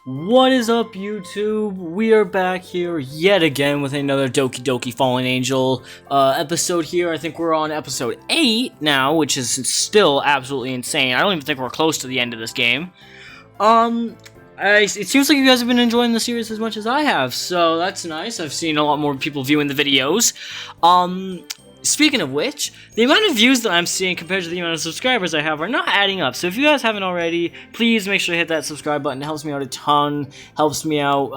What is up, YouTube? We are back here yet again with another Doki Fallen Angel episode here. I think we're on episode 8 now, which is still absolutely insane. I don't even think we're close to the end of this game. It seems like you guys have been enjoying the series as much as I have, so that's nice. I've seen a lot more people viewing the videos. Speaking of which, the amount of views that I'm seeing compared to the amount of subscribers I have are not adding up. So if you guys haven't already, please make sure to hit that subscribe button. It helps me out a ton, helps me out,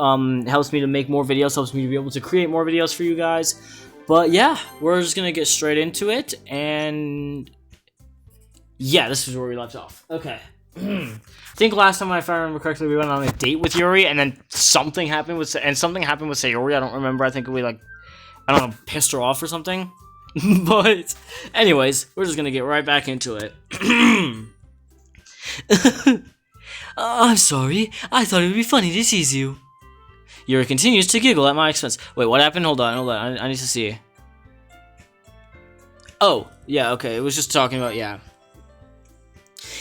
helps me to make more videos, helps me to be able to create more videos for you guys. But yeah, we're just gonna get straight into it, and yeah, this is where we left off. Okay. I think last time, if I remember correctly, we went on a date with Yuri, and then something happened with Sayori. I don't remember. I think we I don't know, pissed her off or something. But, anyways, we're just gonna get right back into it. I'm sorry. I thought it would be funny to tease you. Yuri continues to giggle at my expense. Wait, what happened? Hold on. I need to see. Oh, yeah, okay. It was just talking about, yeah.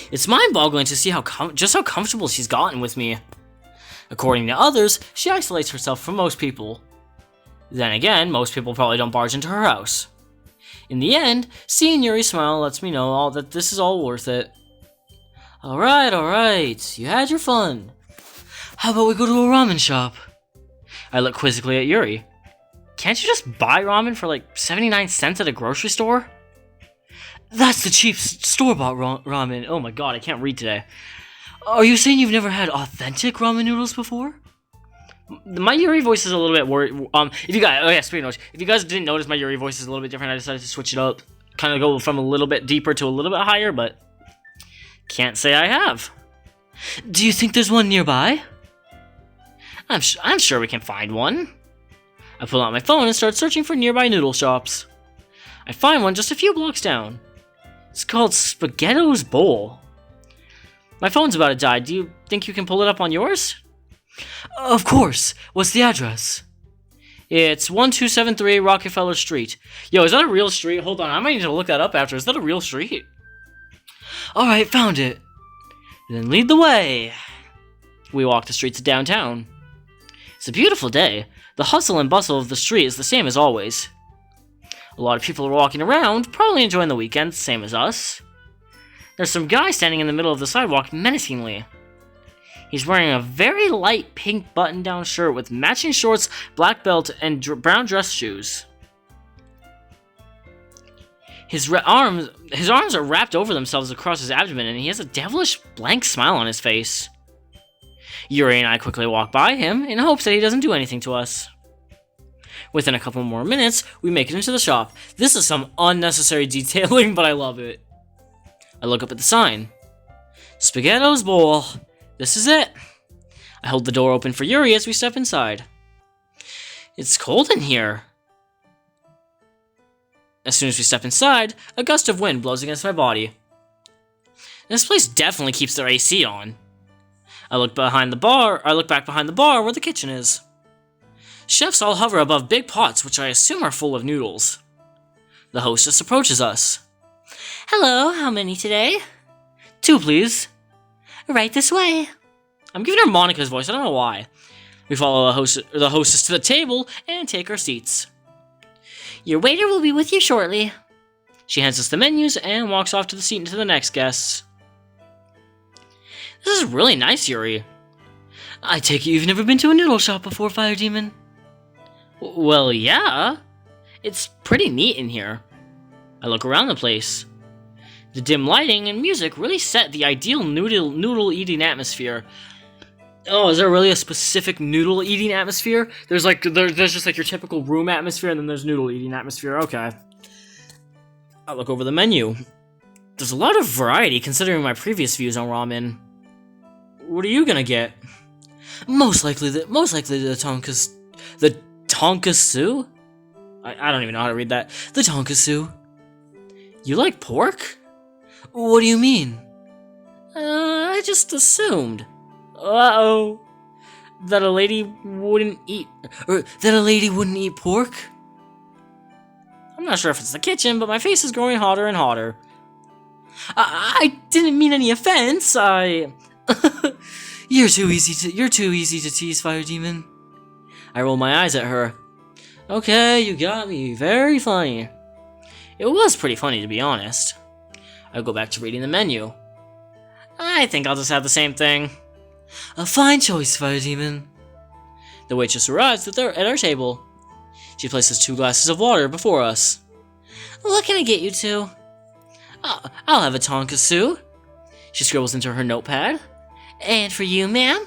It's mind-boggling to see just how comfortable she's gotten with me. According to others, she isolates herself from most people. Then again, most people probably don't barge into her house. In the end, seeing Yuri smile lets me know that this is all worth it. Alright, you had your fun. How about we go to a ramen shop? I look quizzically at Yuri. Can't you just buy ramen for like 79 cents at a grocery store? That's the cheap store-bought ramen. Oh my god, I can't read today. Are you saying you've never had authentic ramen noodles before? My Yuri voice is a little bit worried. Speaking of which, if you guys didn't notice, my Yuri voice is a little bit different. I decided to switch it up, kind of go from a little bit deeper to a little bit higher, but can't say I have. Do you think there's one nearby? I'm sure we can find one. I pull out my phone and start searching for nearby noodle shops. I find one just a few blocks down. It's called Spaghetto's Bowl. My phone's about to die. Do you think you can pull it up on yours? Of course. What's the address? It's 1273 Rockefeller Street. Yo, is that a real street? Hold on, I might need to look that up after. Is that a real street? Alright, found it. Then lead the way. We walk the streets of downtown. It's a beautiful day. The hustle and bustle of the street is the same as always. A lot of people are walking around, probably enjoying the weekend, same as us. There's some guy standing in the middle of the sidewalk menacingly. He's wearing a very light pink button-down shirt with matching shorts, black belt, and brown dress shoes. His arms are wrapped over themselves across his abdomen, and he has a devilish blank smile on his face. Yuri and I quickly walk by him in hopes that he doesn't do anything to us. Within a couple more minutes, we make it into the shop. This is some unnecessary detailing, but I love it. I look up at the sign. Spaghetto's Bowl. This is it. I hold the door open for Yuri as we step inside. It's cold in here. As soon as we step inside, a gust of wind blows against my body. This place definitely keeps their AC on. I look back behind the bar where the kitchen is. Chefs all hover above big pots, which I assume are full of noodles. The hostess approaches us. Hello, how many today? 2, please. Right this way. I'm giving her Monica's voice, I don't know why. We follow the hostess to the table and take our seats. Your waiter will be with you shortly. She hands us the menus and walks off to the seat and to the next guests. This is really nice, Yuri. I take it you've never been to a noodle shop before, Fire Demon? Well, yeah. It's pretty neat in here. I look around the place. The dim lighting and music really set the ideal noodle-eating atmosphere. Oh, is there really a specific noodle-eating atmosphere? There's just like your typical room atmosphere, and then there's noodle-eating atmosphere. Okay. I look over the menu. There's a lot of variety considering my previous views on ramen. What are you gonna get? Most likely the tonkatsu? I don't even know how to read that. The tonkatsu. You like pork? What do you mean? I just assumed. Uh-oh. That a lady wouldn't eat pork? I'm not sure if it's the kitchen, but my face is growing hotter and hotter. I didn't mean any offense, You're too easy to tease, Fire Demon. I roll my eyes at her. Okay, you got me. Very funny. It was pretty funny, to be honest. I go back to reading the menu. I think I'll just have the same thing. A fine choice, Fire Demon. The waitress arrives at our table. She places 2 glasses of water before us. What can I get you 2? I'll have a tonkatsu. She scribbles into her notepad. And for you, ma'am?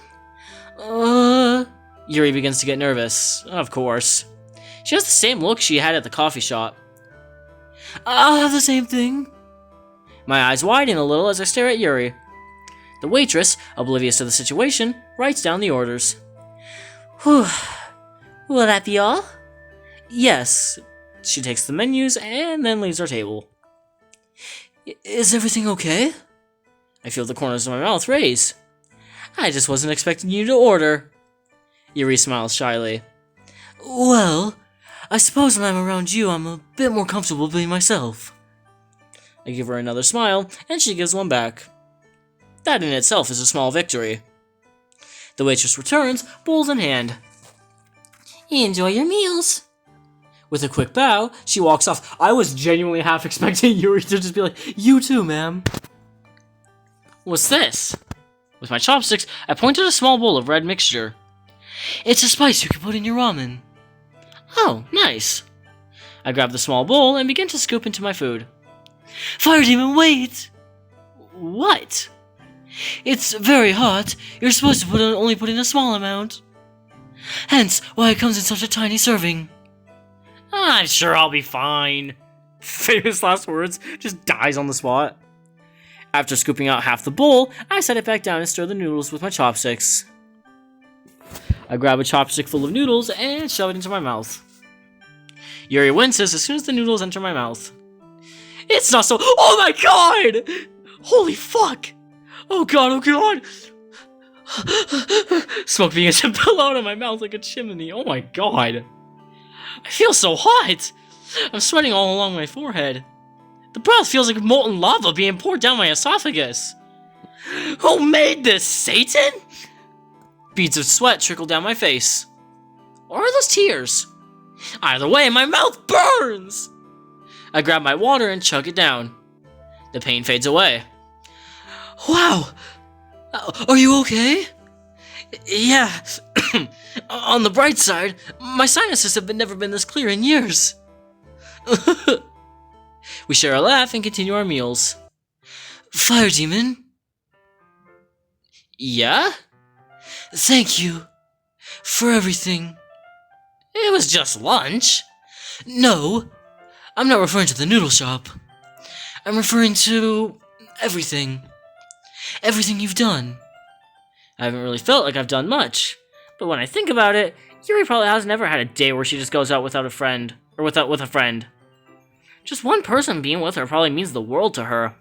Yuri begins to get nervous. Of course. She has the same look she had at the coffee shop. I'll have the same thing. My eyes widen a little as I stare at Yuri. The waitress, oblivious to the situation, writes down the orders. Whew. Will that be all? Yes. She takes the menus and then leaves our table. Is everything okay? I feel the corners of my mouth raise. I just wasn't expecting you to order. Yuri smiles shyly. Well, I suppose when I'm around you, I'm a bit more comfortable being myself. I give her another smile, and she gives one back. That in itself is a small victory. The waitress returns, bowls in hand. Enjoy your meals. With a quick bow, she walks off. I was genuinely half expecting Yuri to just be like, you too, ma'am. What's this? With my chopsticks, I point at a small bowl of red mixture. It's a spice you can put in your ramen. Oh, nice. I grab the small bowl and begin to scoop into my food. Fire Demon, wait! What? It's very hot. You're supposed to only put in a small amount. Hence, why it comes in such a tiny serving. I'm sure I'll be fine. Famous last words, just dies on the spot. After scooping out half the bowl, I set it back down and stir the noodles with my chopsticks. I grab a chopstick full of noodles and shove it into my mouth. Yuri winces as soon as the noodles enter my mouth. It's not so— Oh my god! Holy fuck! Oh god, oh god! Smoke begins to billow out of my mouth like a chimney. Oh my god. I feel so hot! I'm sweating all along my forehead. The broth feels like molten lava being poured down my esophagus. Who made this, Satan? Beads of sweat trickle down my face. Or are those tears? Either way, my mouth burns! I grab my water and chug it down. The pain fades away. Wow! Are you okay? Yeah. On the bright side, my sinuses have never been this clear in years. We share a laugh and continue our meals. Fire Demon? Yeah? Thank you for everything. It was just lunch. No, I'm not referring to the noodle shop. I'm referring to everything. Everything you've done. I haven't really felt like I've done much, but when I think about it, Yuri probably has never had a day where she just goes out without a friend, or with a friend. Just one person being with her probably means the world to her.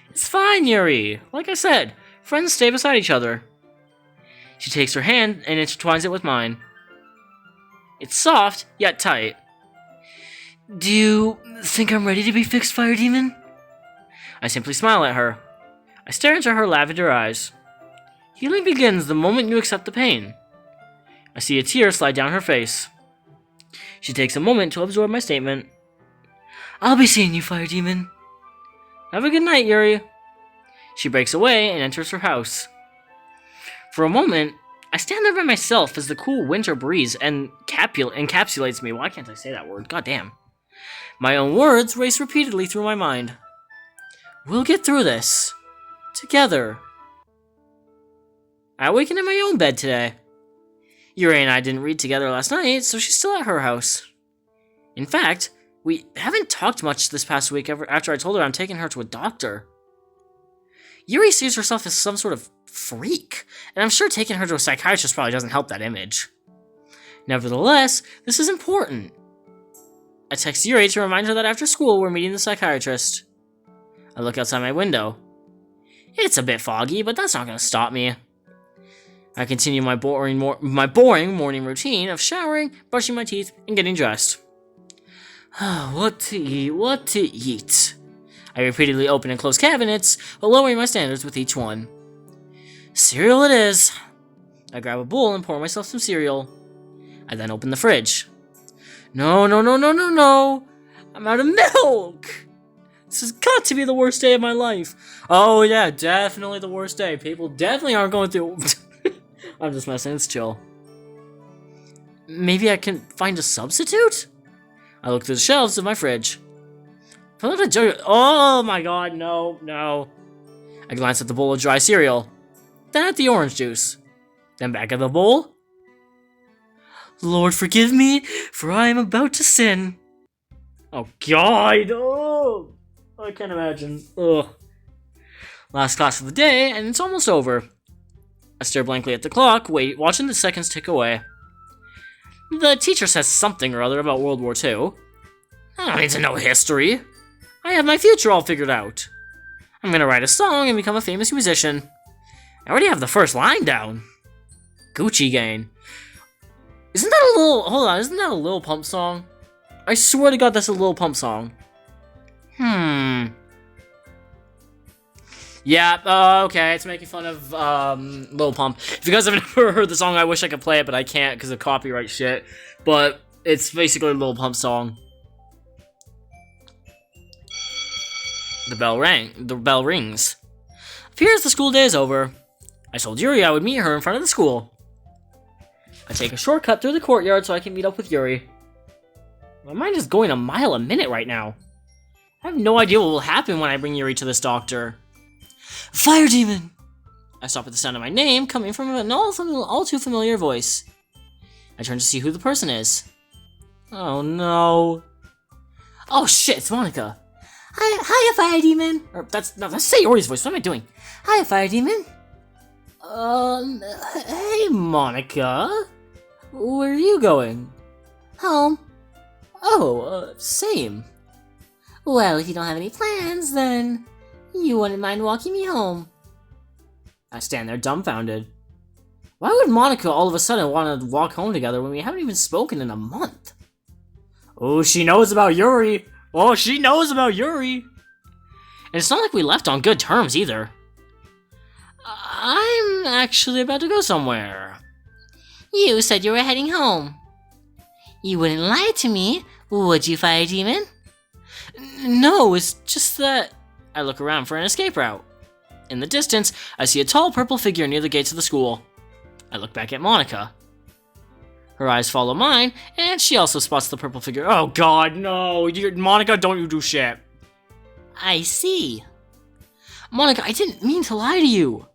It's fine, Yuri. Like I said, friends stay beside each other. She takes her hand and intertwines it with mine. It's soft, yet tight. Do you think I'm ready to be fixed, Fire Demon? I simply smile at her. I stare into her lavender eyes. Healing begins the moment you accept the pain. I see a tear slide down her face. She takes a moment to absorb my statement. I'll be seeing you, Fire Demon. Have a good night, Yuri. She breaks away and enters her house. For a moment, I stand there by myself as the cool winter breeze encapsulates me. Why can't I say that word? God damn. My own words race repeatedly through my mind. We'll get through this. Together. I awakened in my own bed today. Yuri and I didn't read together last night, so she's still at her house. In fact, we haven't talked much this past week after I told her I'm taking her to a doctor. Yuri sees herself as some sort of freak, and I'm sure taking her to a psychiatrist probably doesn't help that image. Nevertheless, this is important. I text Yuri to remind her that after school we're meeting the psychiatrist. I look outside my window. It's a bit foggy, but that's not going to stop me. I continue my boring morning routine of showering, brushing my teeth, and getting dressed. What to eat? I repeatedly open and close cabinets, lowering my standards with each one. Cereal it is. I grab a bowl and pour myself some cereal. I then open the fridge. No, no, no, no, no, no! I'm out of milk! This has got to be the worst day of my life. Oh yeah, definitely the worst day. People definitely aren't going through... I'm just messing, it's chill. Maybe I can find a substitute? I look through the shelves of my fridge. Oh my god, no, no. I glance at the bowl of dry cereal. Then at the orange juice. Then back at the bowl. Lord, forgive me, for I am about to sin. Oh god, oh, I can't imagine. Ugh. Last class of the day, and it's almost over. I stare blankly at the clock, watching the seconds tick away. The teacher says something or other about World War II. I don't need to know history. I have my future all figured out. I'm gonna write a song and become a famous musician. I already have the first line down. Gucci Gang. Isn't that a little... Hold on, isn't that a Lil Pump song? I swear to god that's a Lil Pump song. Yeah, okay, it's making fun of, Lil Pump. If you guys have never heard the song, I wish I could play it, but I can't because of copyright shit. But it's basically a Lil Pump song. The bell rings. Appears the school day is over. I told Yuri I would meet her in front of the school. I take a shortcut through the courtyard so I can meet up with Yuri. My mind is going a mile a minute right now. I have no idea what will happen when I bring Yuri to this doctor. Fire demon! I stop at the sound of my name coming from an all too familiar voice. I turn to see who the person is. Oh no. Oh shit, it's Monica. Hiya, fire demon! Or that's Sayori's voice, what am I doing? Hiya, fire demon. Hey Monica. Where are you going? Home. Oh, same. Well, if you don't have any plans, then you wouldn't mind walking me home. I stand there dumbfounded. Why would Monica all of a sudden want to walk home together when we haven't even spoken in a month? Oh, she knows about Yuri. Oh, she knows about Yuri. And it's not like we left on good terms either. I'm actually about to go somewhere. You said you were heading home. You wouldn't lie to me, would you, fire demon? No, it's just that... I look around for an escape route. In the distance, I see a tall purple figure near the gates of the school. I look back at Monica. Her eyes follow mine, and she also spots the purple figure. Oh god, no! Monica, don't you do shit. I see. Monica, I didn't mean to lie to you.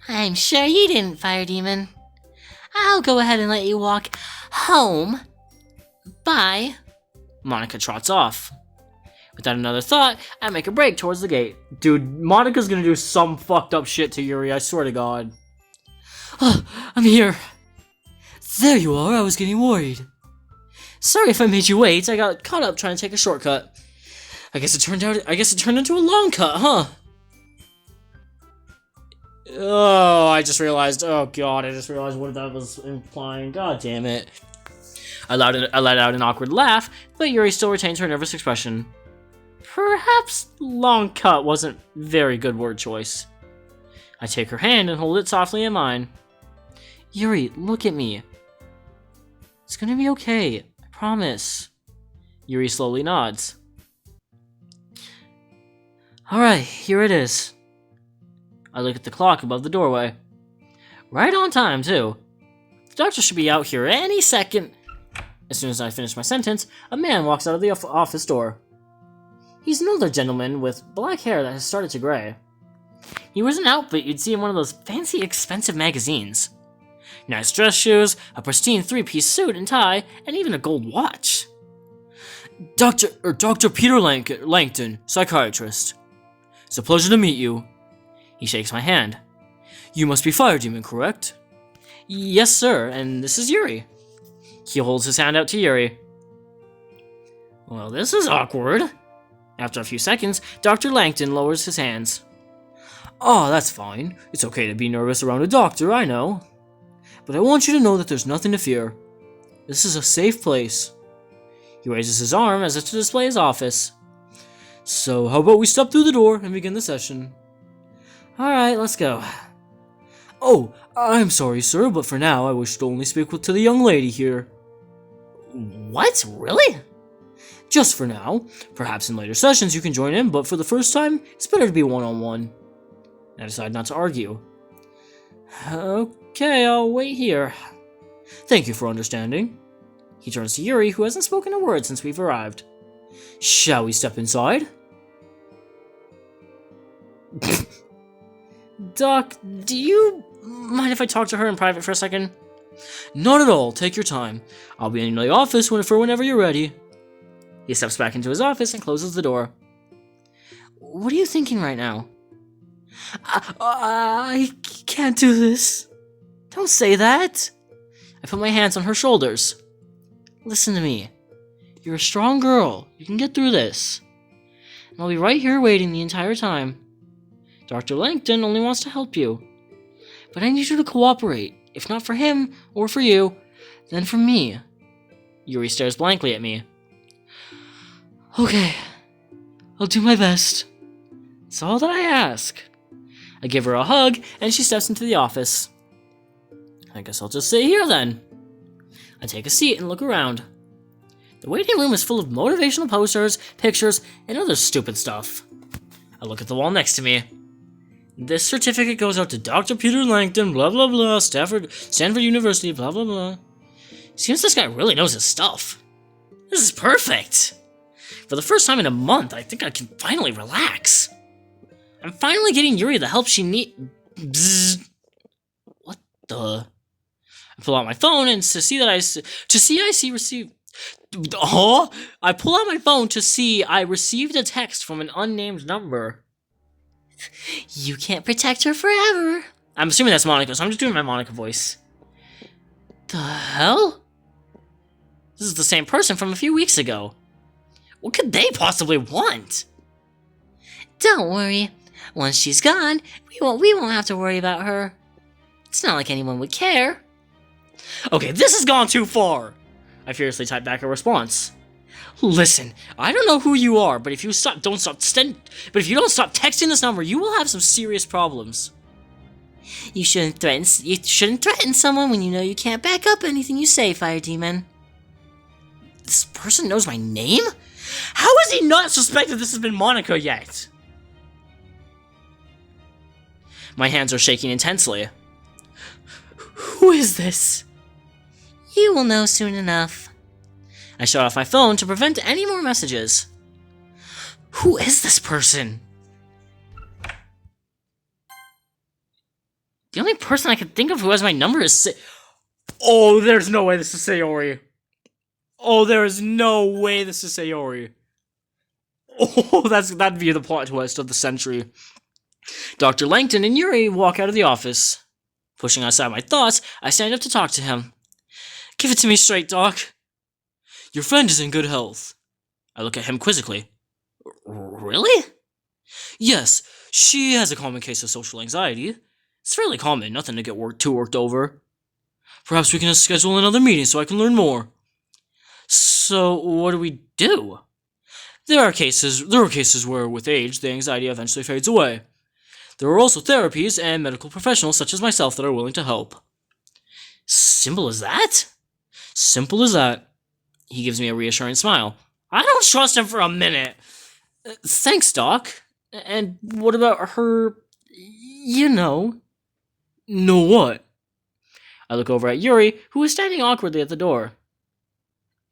I'm sure you didn't, fire demon. I'll go ahead and let you walk home. Bye. Monica trots off. Without another thought, I make a break towards the gate. Dude, Monica's gonna do some fucked up shit to Yuri, I swear to god. Oh, I'm here. There you are, I was getting worried. Sorry if I made you wait, I got caught up trying to take a shortcut. I guess it turned into a long cut, huh? Oh, I just realized what that was implying. God damn it. I let out an awkward laugh, but Yuri still retains her nervous expression. Perhaps long cut wasn't very good word choice. I take her hand and hold it softly in mine. Yuri, look at me. It's gonna be okay, I promise. Yuri slowly nods. Alright, here it is. I look at the clock above the doorway. Right on time, too. The doctor should be out here any second. As soon as I finish my sentence, a man walks out of the office door. He's an older gentleman with black hair that has started to gray. He wears an outfit you'd see in one of those fancy, expensive magazines. Nice dress shoes, a pristine three-piece suit and tie, and even a gold watch. Dr. Peter Langton, psychiatrist. It's a pleasure to meet you. He shakes my hand. You must be Fire Demon, correct? Yes, sir, and this is Yuri. He holds his hand out to Yuri. Well, this is awkward. After a few seconds, Dr. Langton lowers his hands. Oh, that's fine. It's okay to be nervous around a doctor, I know. But I want you to know that there's nothing to fear. This is a safe place. He raises his arm as if to display his office. So, how about we step through the door and begin the session? Alright, let's go. Oh, I'm sorry, sir, but for now I wish to only speak to the young lady here. What? Really? Just for now. Perhaps in later sessions you can join in, but for the first time, it's better to be one-on-one. I decide not to argue. Okay, I'll wait here. Thank you for understanding. He turns to Yuri, who hasn't spoken a word since we've arrived. Shall we step inside? Doc, do you mind if I talk to her in private for a second? Not at all. Take your time. I'll be in the office whenever you're ready. He steps back into his office and closes the door. What are you thinking right now? I can't do this. Don't say that. I put my hands on her shoulders. Listen to me. You're a strong girl. You can get through this. And I'll be right here waiting the entire time. Dr. Langton only wants to help you. But I need you to cooperate. If not for him, or for you, then for me. Yuri stares blankly at me. Okay. I'll do my best. It's all that I ask. I give her a hug, and she steps into the office. I guess I'll just sit here then. I take a seat and look around. The waiting room is full of motivational posters, pictures, and other stupid stuff. I look at the wall next to me. This certificate goes out to Dr. Peter Langton, blah blah blah, Stanford University, blah blah blah. Seems this guy really knows his stuff. This is perfect. For the first time in a month, I think I can finally relax. I'm finally getting Yuri the help she needs. What the? I pull out my phone and I pull out my phone to see I received a text from an unnamed number. You can't protect her forever. I'm assuming that's Monica, so I'm just doing my Monica voice. The hell? This is the same person from a few weeks ago. What could they possibly want? Don't worry. Once she's gone, we won't have to worry about her. It's not like anyone would care. Okay, this has gone too far. I furiously type back a response. Listen, I don't know who you are, but if you don't stop texting this number, you will have some serious problems. You shouldn't threaten someone when you know you can't back up anything you say, Fire Demon. This person knows my name? How has he not suspected this has been Monica yet? My hands are shaking intensely. Who is this? You will know soon enough. I shut off my phone to prevent any more messages. Who is this person? The only person I could think of who has my number is Oh, there's no way this is Sayori. Oh, there is no way this is Sayori. Oh, that'd be the plot twist of the century. Dr. Langton and Yuri walk out of the office. Pushing aside my thoughts, I stand up to talk to him. Give it to me straight, Doc. Your friend is in good health. I look at him quizzically. Really? Yes, she has a common case of social anxiety. It's fairly common, nothing to get too worked over. Perhaps we can schedule another meeting so I can learn more. So, what do we do? There are cases where, with age, the anxiety eventually fades away. There are also therapies and medical professionals such as myself that are willing to help. Simple as that? Simple as that. He gives me a reassuring smile. I don't trust him for a minute. Thanks, Doc. And what about her... Know what? I look over at Yuri, who is standing awkwardly at the door.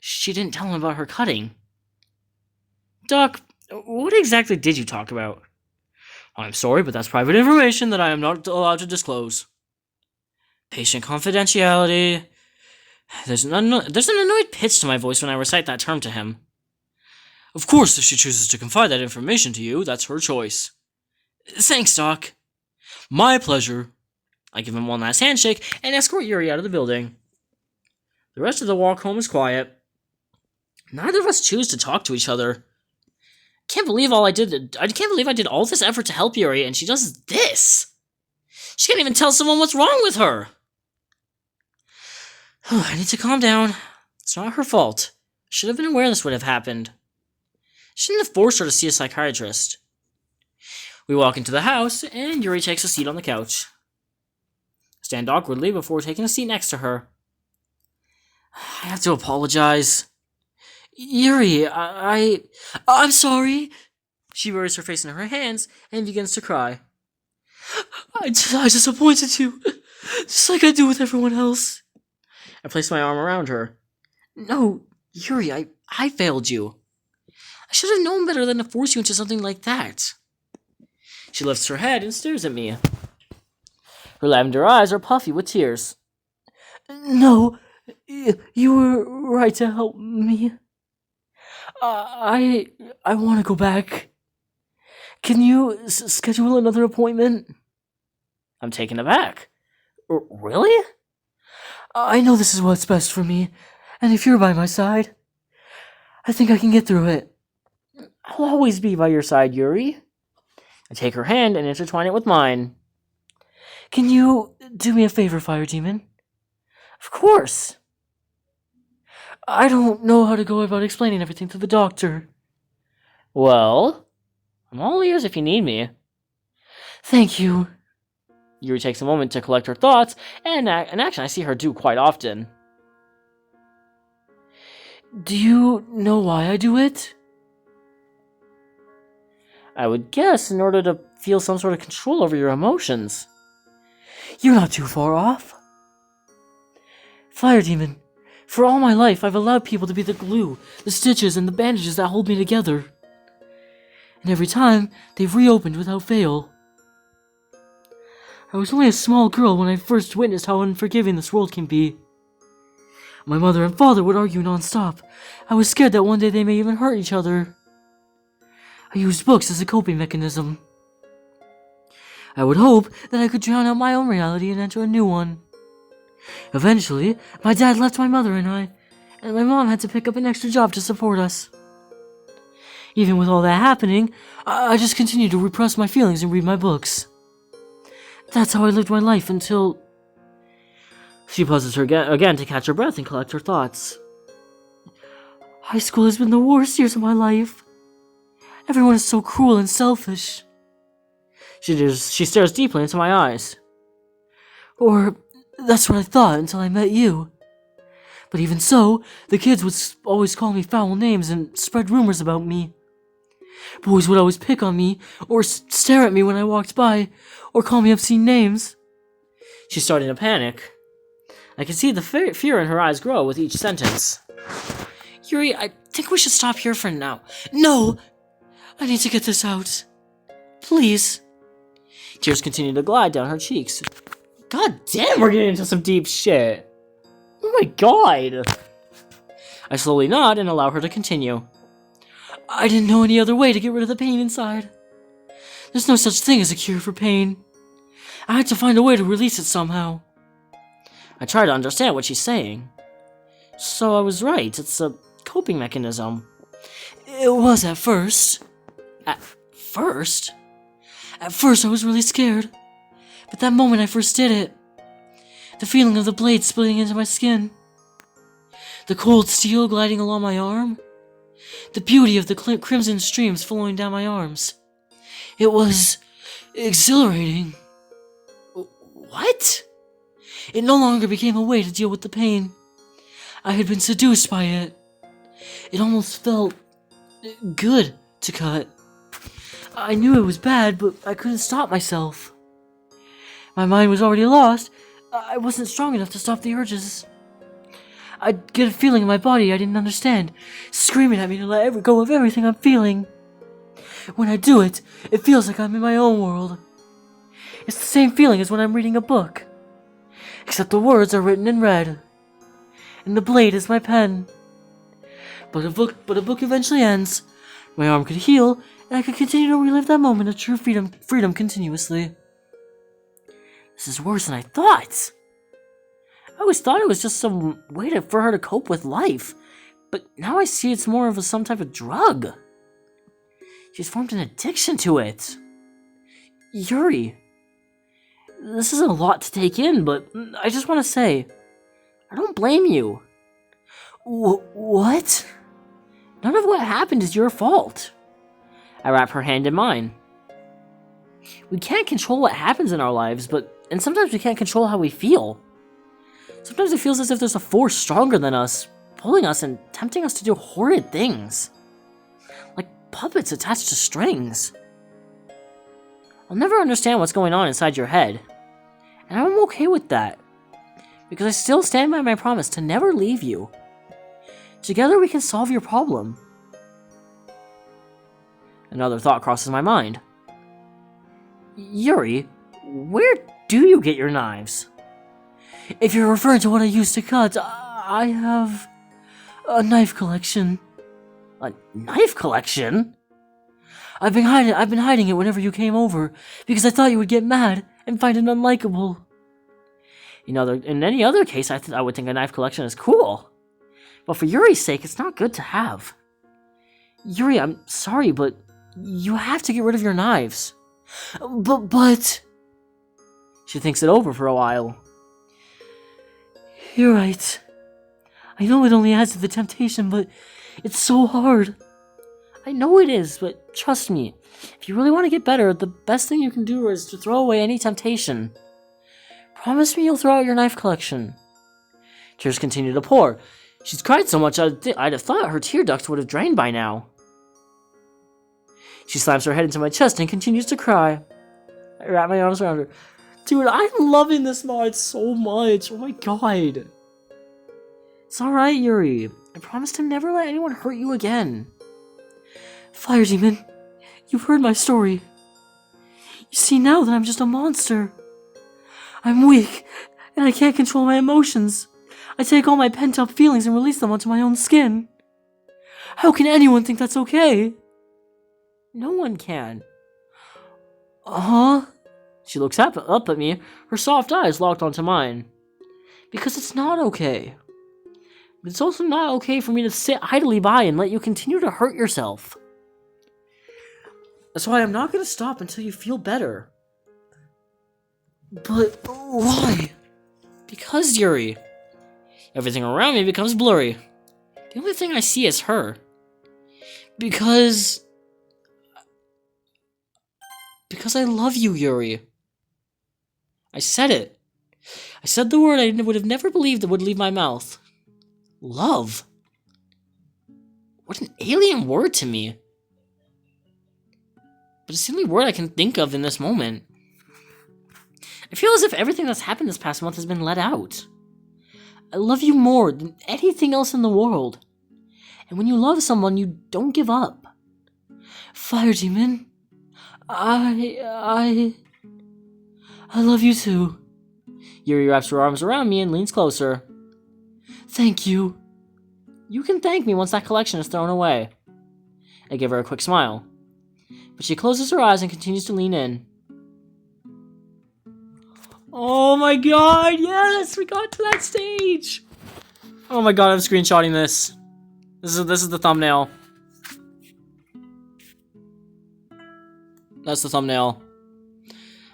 She didn't tell him about her cutting. Doc, what exactly did you talk about? I'm sorry, but that's private information that I am not allowed to disclose. Patient confidentiality. There's an annoyed pitch to my voice when I recite that term to him. Of course, if she chooses to confide that information to you, that's her choice. Thanks, Doc. My pleasure. I give him one last handshake and escort Yuri out of the building. The rest of the walk home is quiet. Neither of us choose to talk to each other. I can't believe I did all this effort to help Yuri and she does this. She can't even tell someone what's wrong with her. I need to calm down. It's not her fault. I should have been aware this would have happened. Shouldn't have forced her to see a psychiatrist. We walk into the house, and Yuri takes a seat on the couch. stand awkwardly before taking a seat next to her. I have to apologize. Yuri, I'm sorry. She buries her face in her hands and begins to cry. I disappointed you, just like I do with everyone else. I place my arm around her. No, Yuri, I failed you. I should have known better than to force you into something like that. She lifts her head and stares at me. Her lavender eyes are puffy with tears. No, you were right to help me. I want to go back. Can you schedule another appointment? I'm taken aback. Really? I know this is what's best for me, and if you're by my side, I think I can get through it. I'll always be by your side, Yuri. I take her hand and intertwine it with mine. Can you do me a favor, Fire Demon? Of course. I don't know how to go about explaining everything to the doctor. Well, I'm all ears if you need me. Thank you. Yuri takes a moment to collect her thoughts, and an action I see her do quite often. Do you know why I do it? I would guess in order to feel some sort of control over your emotions. You're not too far off. Fire Demon, for all my life I've allowed people to be the glue, the stitches, and the bandages that hold me together. And every time, they've reopened without fail. I was only a small girl when I first witnessed how unforgiving this world can be. My mother and father would argue non-stop. I was scared that one day they may even hurt each other. I used books as a coping mechanism. I would hope that I could drown out my own reality and enter a new one. Eventually, my dad left my mother and my mom had to pick up an extra job to support us. Even with all that happening, I just continued to repress my feelings and read my books. That's how I lived my life until... She pauses her again to catch her breath and collect her thoughts. High school has been the worst years of my life. Everyone is so cruel and selfish. She stares deeply into my eyes. Or, that's what I thought until I met you. But even so, the kids would always call me foul names and spread rumors about me. Boys would always pick on me, or stare at me when I walked by, or call me obscene names. She's starting to panic. I can see the fear in her eyes grow with each sentence. Yuri, I think we should stop here for now. No! I need to get this out. Please. Tears continue to glide down her cheeks. God damn, we're getting into some deep shit. Oh my god. I slowly nod and allow her to continue. I didn't know any other way to get rid of the pain inside. There's no such thing as a cure for pain. I had to find a way to release it somehow. I try to understand what she's saying. So I was right, it's a coping mechanism. It was at first. At first? At first I was really scared. But that moment I first did it, the feeling of the blade splitting into my skin, the cold steel gliding along my arm, the beauty of the crimson streams flowing down my arms. It was exhilarating. What? It no longer became a way to deal with the pain. I had been seduced by it. It almost felt good to cut. I knew it was bad, but I couldn't stop myself. My mind was already lost. I wasn't strong enough to stop the urges. I'd get a feeling in my body I didn't understand, screaming at me to let go of everything I'm feeling. When I do it, it feels like I'm in my own world. It's the same feeling as when I'm reading a book, except the words are written in red, and the blade is my pen. But a book eventually ends. My arm could heal, and I could continue to relive that moment of true freedom continuously. This is worse than I thought. I always thought it was just some way for her to cope with life, but now I see it's more of some type of drug. She's formed an addiction to it. Yuri, this is a lot to take in, but I just want to say, I don't blame you. What? None of what happened is your fault. I wrap her hand in mine. We can't control what happens in our lives, but And sometimes we can't control how we feel. Sometimes it feels as if there's a force stronger than us, pulling us and tempting us to do horrid things. Like puppets attached to strings. I'll never understand what's going on inside your head. And I'm okay with that. Because I still stand by my promise to never leave you. Together we can solve your problem. Another thought crosses my mind. Yuri, where do you get your knives? If you're referring to what I used to cut, I have a knife collection. A knife collection? I've been hiding it whenever you came over, because I thought you would get mad and find it unlikable. In any other case, I would think a knife collection is cool. But for Yuri's sake, it's not good to have. Yuri, I'm sorry, but you have to get rid of your knives. But... She thinks it over for a while. You're right. I know it only adds to the temptation, but it's so hard. I know it is, but trust me. If you really want to get better, the best thing you can do is to throw away any temptation. Promise me you'll throw out your knife collection. Tears continue to pour. She's cried so much I'd have thought her tear ducts would have drained by now. She slams her head into my chest and continues to cry. I wrap my arms around her. Dude, I'm loving this mod so much. Oh my god. It's alright, Yuri. I promise to never let anyone hurt you again. Fire Demon, you've heard my story. You see now that I'm just a monster. I'm weak, and I can't control my emotions. I take all my pent-up feelings and release them onto my own skin. How can anyone think that's okay? No one can. She looks up at me, her soft eyes locked onto mine. Because it's not okay. But it's also not okay for me to sit idly by and let you continue to hurt yourself. That's why I'm not going to stop until you feel better. But why? Because, Yuri. Everything around me becomes blurry. The only thing I see is her. Because I love you, Yuri. I said it. I said the word I would have never believed that would leave my mouth. Love. What an alien word to me. But it's the only word I can think of in this moment. I feel as if everything that's happened this past month has been let out. I love you more than anything else in the world. And when you love someone, you don't give up. Fire Demon, I love you too. Yuri wraps her arms around me and leans closer. Thank you. You can thank me once that collection is thrown away. I give her a quick smile. But she closes her eyes and continues to lean in. Oh my god, yes! We got to that stage! Oh my god, I'm screenshotting this. This is the thumbnail. That's the thumbnail.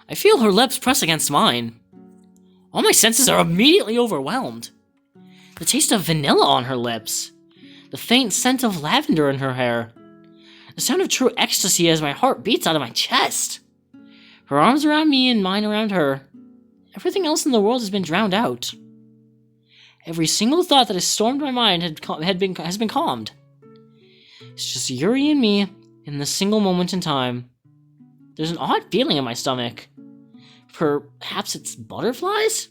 I feel her lips press against mine. All my senses are immediately overwhelmed. The taste of vanilla on her lips. The faint scent of lavender in her hair. The sound of true ecstasy as my heart beats out of my chest. Her arms around me and mine around her. Everything else in the world has been drowned out. Every single thought that has stormed my mind has been calmed. It's just Yuri and me in this single moment in time. There's an odd feeling in my stomach. Perhaps it's butterflies?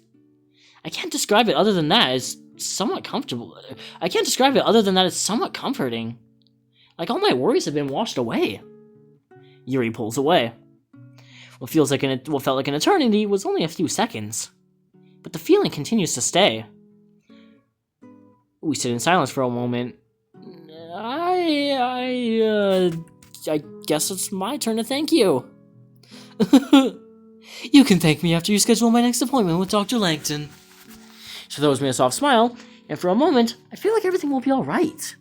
I can't describe it other than that. It's somewhat comfortable. I can't describe it other than that it's somewhat comforting. Like all my worries have been washed away. Yuri pulls away. What felt like an eternity was only a few seconds. But the feeling continues to stay. We sit in silence for a moment. I guess it's my turn to thank you. You can thank me after you schedule my next appointment with Dr. Langton. She throws me a soft smile, and for a moment, I feel like everything will be alright.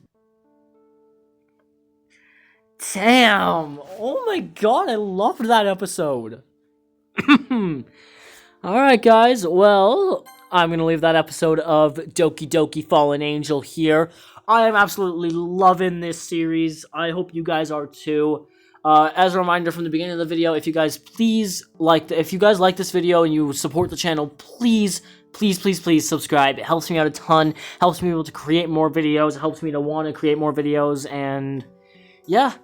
Damn! Oh my god, I loved that episode! Alright guys, well, I'm gonna leave that episode of Doki Doki Fallen Angel here. I am absolutely loving this series. I hope you guys are too. As a reminder from the beginning of the video, if you guys like this video and you support the channel, please subscribe. It helps me out a ton, helps me be able to create more videos, it helps me to want to create more videos, and yeah,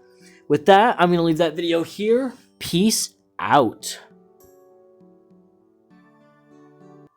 with that, I'm going to leave that video here. Peace out.